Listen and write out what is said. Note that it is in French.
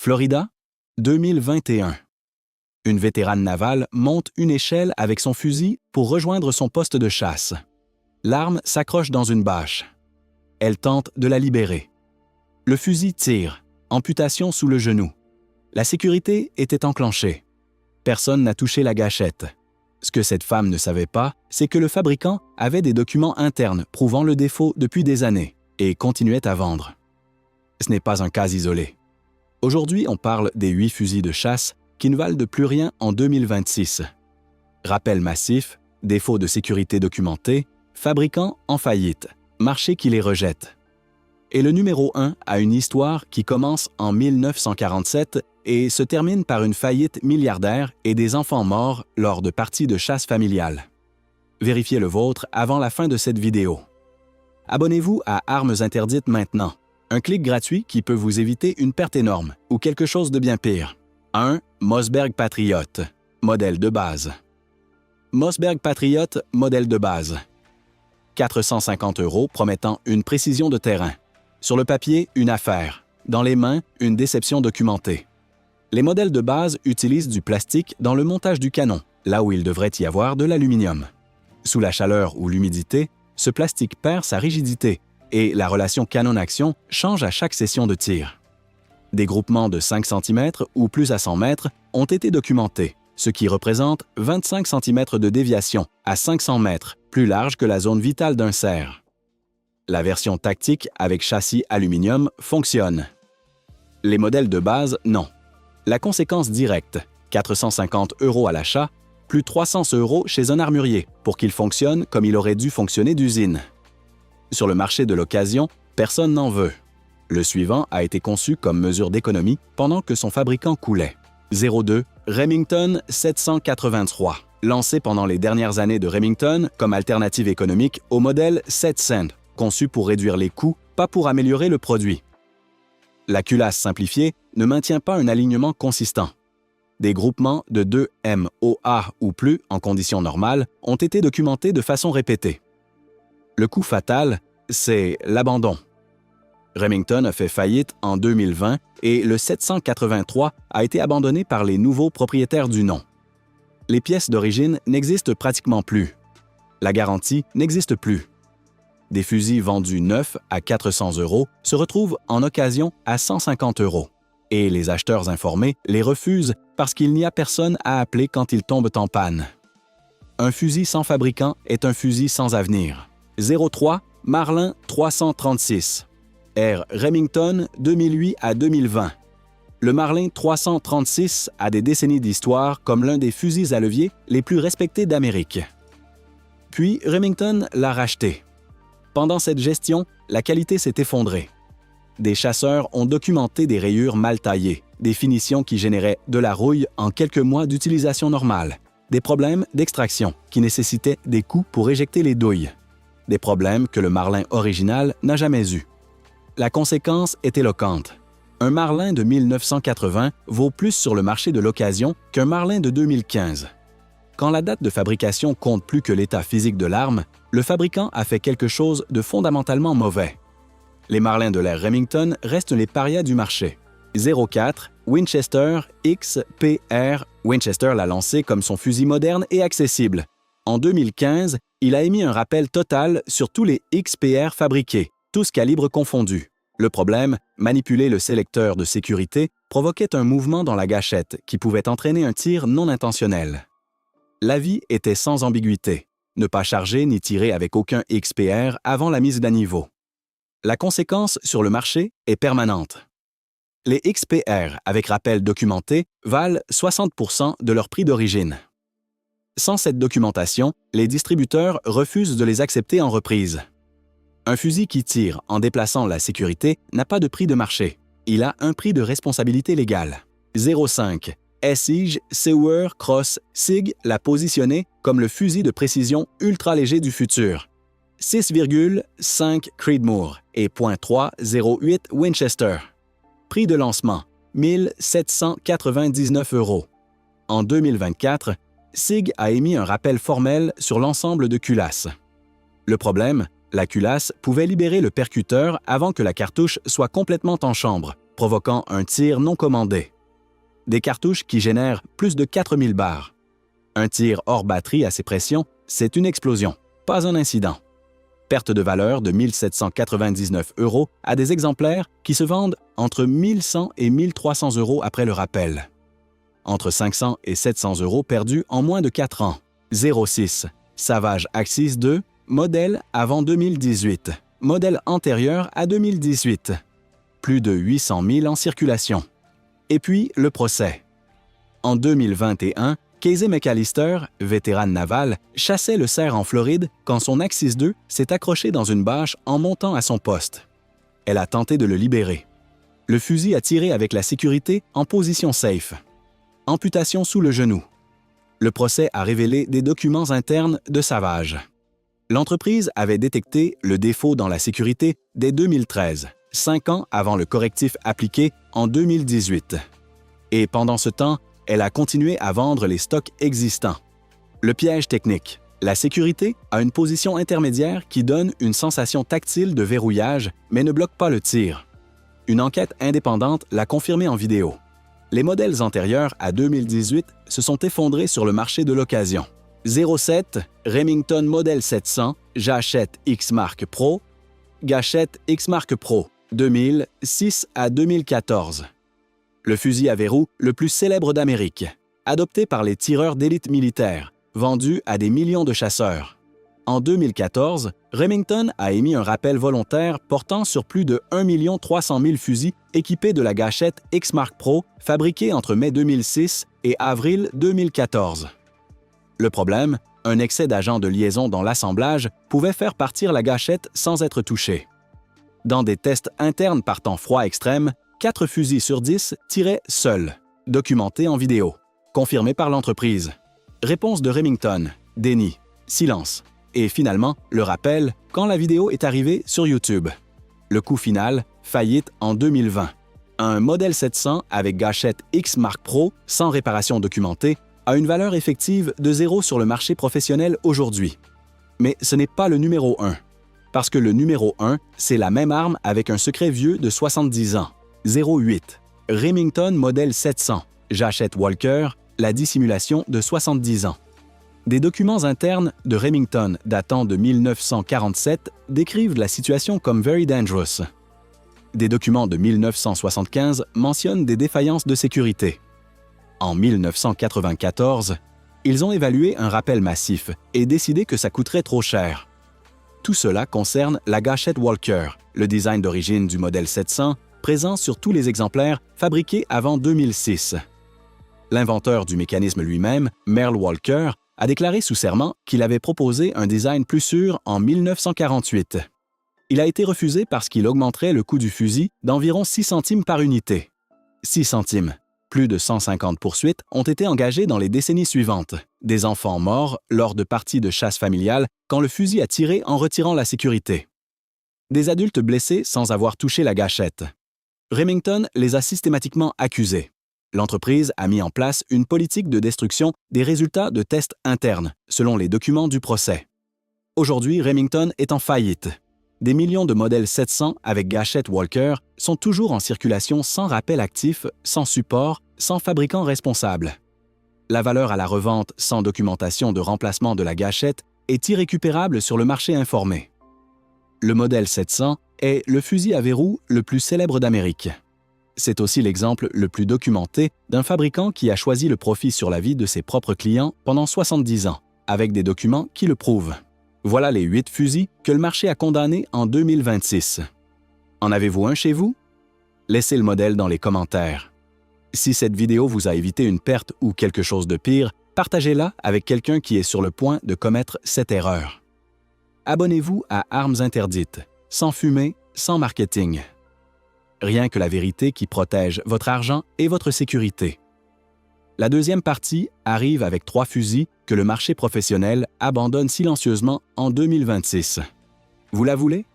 Florida, 2021. Une vétérane navale monte une échelle avec son fusil pour rejoindre son poste de chasse. L'arme s'accroche dans une bâche. Elle tente de la libérer. Le fusil tire, amputation sous le genou. La sécurité était enclenchée. Personne n'a touché la gâchette. Ce que cette femme ne savait pas, c'est que le fabricant avait des documents internes prouvant le défaut depuis des années et continuait à vendre. Ce n'est pas un cas isolé. Aujourd'hui, on parle des 8 fusils de chasse qui ne valent de plus rien en 2026. Rappel massif, défaut de sécurité documenté, fabricant en faillite, marché qui les rejette. Et le numéro 1 a une histoire qui commence en 1947 et se termine par une faillite milliardaire et des enfants morts lors de parties de chasse familiales. Vérifiez le vôtre avant la fin de cette vidéo. Abonnez-vous à Armes interdites maintenant. Un clic gratuit qui peut vous éviter une perte énorme ou quelque chose de bien pire. 1. Mossberg Patriot, modèle de base. Mossberg Patriot, modèle de base. 450 € promettant une précision de terrain. Sur le papier, une affaire. Dans les mains, une déception documentée. Les modèles de base utilisent du plastique dans le montage du canon, là où il devrait y avoir de l'aluminium. Sous la chaleur ou l'humidité, ce plastique perd sa rigidité et la relation canon-action change à chaque session de tir. Des groupements de 5 cm ou plus à 100 mètres ont été documentés, ce qui représente 25 cm de déviation à 500 mètres, plus large que la zone vitale d'un cerf. La version tactique avec châssis aluminium fonctionne. Les modèles de base, non. La conséquence directe, 450 € à l'achat, plus 300 € chez un armurier pour qu'il fonctionne comme il aurait dû fonctionner d'usine. Sur le marché de l'occasion, personne n'en veut. Le suivant a été conçu comme mesure d'économie pendant que son fabricant coulait. 02 Remington 783, lancé pendant les dernières années de Remington comme alternative économique au modèle 7 Cent, conçu pour réduire les coûts, pas pour améliorer le produit. La culasse simplifiée ne maintient pas un alignement consistant. Des groupements de 2 MOA ou plus en conditions normales ont été documentés de façon répétée. Le coup fatal, c'est l'abandon. Remington a fait faillite en 2020 et le 783 a été abandonné par les nouveaux propriétaires du nom. Les pièces d'origine n'existent pratiquement plus. La garantie n'existe plus. Des fusils vendus neufs à 400 € se retrouvent en occasion à 150 € et les acheteurs informés les refusent parce qu'il n'y a personne à appeler quand ils tombent en panne. Un fusil sans fabricant est un fusil sans avenir. 03 Marlin 336. Ère Remington 2008 à 2020. Le Marlin 336 a des décennies d'histoire comme l'un des fusils à levier les plus respectés d'Amérique. Puis Remington l'a racheté. Pendant cette gestion, la qualité s'est effondrée. Des chasseurs ont documenté des rayures mal taillées, des finitions qui généraient de la rouille en quelques mois d'utilisation normale, des problèmes d'extraction qui nécessitaient des coups pour éjecter les douilles, des problèmes que le Marlin original n'a jamais eus. La conséquence est éloquente. Un Marlin de 1980 vaut plus sur le marché de l'occasion qu'un Marlin de 2015. Quand la date de fabrication compte plus que l'état physique de l'arme, le fabricant a fait quelque chose de fondamentalement mauvais. Les Marlins de l'ère Remington restent les parias du marché. 04 Winchester XPR. Winchester l'a lancé comme son fusil moderne et accessible. En 2015, il a émis un rappel total sur tous les XPR fabriqués, tous calibres confondus. Le problème, manipuler le sélecteur de sécurité provoquait un mouvement dans la gâchette qui pouvait entraîner un tir non intentionnel. L'avis était sans ambiguïté. Ne pas charger ni tirer avec aucun XPR avant la mise à niveau. La conséquence sur le marché est permanente. Les XPR avec rappel documenté valent 60% de leur prix d'origine. Sans cette documentation, les distributeurs refusent de les accepter en reprise. Un fusil qui tire en déplaçant la sécurité n'a pas de prix de marché. Il a un prix de responsabilité légale. 05 SIG Sewer Cross SIG l'a positionné comme le fusil de précision ultra léger du futur. 6,5 Creedmoor et .308 Winchester. Prix de lancement, 1 799 €. En 2024, SIG a émis un rappel formel sur l'ensemble de culasses. Le problème, la culasse pouvait libérer le percuteur avant que la cartouche soit complètement en chambre, provoquant un tir non commandé. Des cartouches qui génèrent plus de 4000 barres. Un tir hors batterie à ces pressions, c'est une explosion, pas un incident. Perte de valeur de 1 799 € à des exemplaires qui se vendent entre 1 100 et 1 300 € après le rappel. Entre 500 et 700 € perdus en moins de 4 ans. 06. Savage Axis 2, modèle avant 2018. Modèle antérieur à 2018. Plus de 800 000 en circulation. Et puis, le procès. En 2021, Casey McAllister, vétéran naval, chassait le cerf en Floride quand son Axis 2 s'est accroché dans une bâche en montant à son poste. Elle a tenté de le libérer. Le fusil a tiré avec la sécurité en position safe. Amputation sous le genou. Le procès a révélé des documents internes de Savage. L'entreprise avait détecté le défaut dans la sécurité dès 2013, 5 ans avant le correctif appliqué en 2018. Et pendant ce temps, elle a continué à vendre les stocks existants. Le piège technique. La sécurité a une position intermédiaire qui donne une sensation tactile de verrouillage, mais ne bloque pas le tir. Une enquête indépendante l'a confirmé en vidéo. Les modèles antérieurs à 2018 se sont effondrés sur le marché de l'occasion. 07, Remington Model 700, Gâchette X-Mark Pro, Gâchette X-Mark Pro, 2006 à 2014. Le fusil à verrou le plus célèbre d'Amérique, adopté par les tireurs d'élite militaire, vendu à des millions de chasseurs. En 2014, Remington a émis un rappel volontaire portant sur plus de 1 300 000 fusils équipés de la gâchette X-Mark Pro fabriquée entre mai 2006 et avril 2014. Le problème, un excès d'agents de liaison dans l'assemblage pouvait faire partir la gâchette sans être touchée. Dans des tests internes par temps froid extrême, 4 fusils sur 10 tiraient seuls, documentés en vidéo, confirmé par l'entreprise. Réponse de Remington, déni, silence. Et finalement, le rappel quand la vidéo est arrivée sur YouTube. Le coup final, faillite en 2020. Un modèle 700 avec gâchette X-Mark Pro sans réparation documentée a une valeur effective de 0 sur le marché professionnel aujourd'hui. Mais ce n'est pas le numéro 1. Parce que le numéro 1, c'est la même arme avec un secret vieux de 70 ans. 08. Remington Model 700, Gâchette Walker, la dissimulation de 70 ans. Des documents internes de Remington datant de 1947 décrivent la situation comme « very dangerous ». Des documents de 1975 mentionnent des défaillances de sécurité. En 1994, ils ont évalué un rappel massif et décidé que ça coûterait trop cher. Tout cela concerne la gâchette Walker, le design d'origine du modèle 700, présent sur tous les exemplaires fabriqués avant 2006. L'inventeur du mécanisme lui-même, Merle Walker, a déclaré sous serment qu'il avait proposé un design plus sûr en 1948. Il a été refusé parce qu'il augmenterait le coût du fusil d'environ 6 centimes par unité. 6 centimes. Plus de 150 poursuites ont été engagées dans les décennies suivantes. Des enfants morts lors de parties de chasse familiale quand le fusil a tiré en retirant la sécurité. Des adultes blessés sans avoir touché la gâchette. Remington les a systématiquement accusés. L'entreprise a mis en place une politique de destruction des résultats de tests internes, selon les documents du procès. Aujourd'hui, Remington est en faillite. Des millions de modèles 700 avec gâchette Walker sont toujours en circulation sans rappel actif, sans support, sans fabricant responsable. La valeur à la revente sans documentation de remplacement de la gâchette est irrécupérable sur le marché informé. Le modèle 700 est le fusil à verrou le plus célèbre d'Amérique. C'est aussi l'exemple le plus documenté d'un fabricant qui a choisi le profit sur la vie de ses propres clients pendant 70 ans, avec des documents qui le prouvent. Voilà les 8 fusils que le marché a condamnés en 2026. En avez-vous un chez vous? Laissez le modèle dans les commentaires. Si cette vidéo vous a évité une perte ou quelque chose de pire, partagez-la avec quelqu'un qui est sur le point de commettre cette erreur. Abonnez-vous à Armes Interdites, sans fumée, sans marketing. Rien que la vérité qui protège votre argent et votre sécurité. La deuxième partie arrive avec 3 fusils que le marché professionnel abandonne silencieusement en 2026. Vous la voulez?